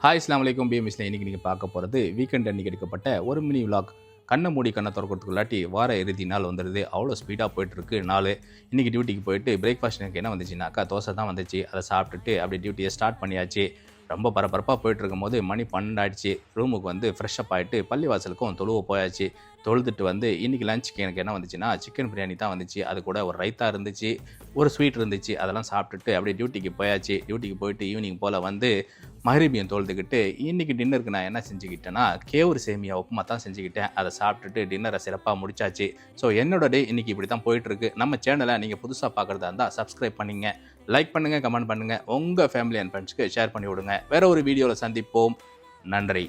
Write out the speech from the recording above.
Hi அஸ்ஸலாமு அலைக்கும் பிஎம்எஸ்ல இன்றைக்கி நீங்கள் பார்க்க போகிறது வீக்கெண்ட் அன்றைக்கி எடுக்கப்பட்ட ஒரு மினி விலாக். கண்ணை மூடி கண்ணை திறக்கிறதுக்குள்ளாட்டி வார இறுதி நாள் வந்துடுது. அவ்வளோ ஸ்பீடாக போயிட்டுருக்கு நாள். இன்றைக்கி டியூட்டிக்கு போயிட்டு பிரேக்ஃபாஸ்ட் எனக்கு என்ன வந்துச்சுனாக்கா தோசை தான் வந்துச்சு. அதை சாப்பிட்டுட்டு அப்படியே டியூட்டியை ஸ்டார்ட் பண்ணியாச்சு. ரொம்ப பரபரப்பாக போயிட்டு இருக்கும்போது மணி 12 ஆயிடுச்சு. ரூமுக்கு வந்து ஃப்ரெஷ்அப் ஆகிட்டு பள்ளிவாசலுக்கும் தொழுவ போயாச்சு. தொழுதுட்டு வந்து இன்றைக்கி லஞ்சுக்கு எனக்கு என்ன வந்துச்சுன்னா சிக்கன் பிரியாணி தான் வந்துச்சு. அது கூட ஒரு ரைத்தா இருந்துச்சு, ஒரு ஸ்வீட் இருந்துச்சு. அதெல்லாம் சாப்பிட்டுட்டு அப்படியே டியூட்டிக்கு போயாச்சு. டியூட்டிக்கு போயிட்டு ஈவினிங் போல் வந்து மகரிபியம் தொழுதுக்கிட்டு இன்றைக்கி டின்னருக்கு நான் என்ன செஞ்சுக்கிட்டேன்னா கேவுரு சேமியா உப்புமா தான் செஞ்சுக்கிட்டேன். அதை சாப்பிட்டுட்டு டின்னரை சிறப்பாக முடிச்சாச்சு. ஸோ என்னோட டே இன்றைக்கி இப்படி தான் போயிட்டுருக்கு. நம்ம சேனலை நீங்கள் புதுசாக பார்க்குறதா இருந்தால் சப்ஸ்கிரைப் பண்ணிங்க, லைக் பண்ணுங்கள், கமெண்ட் பண்ணுங்கள், உங்கள் ஃபேமிலி அண்ட் ஃப்ரெண்ட்ஸ்க்கு ஷேர் பண்ணி விடுங்க. வேறு ஒரு வீடியோவில் சந்திப்போம். நன்றி.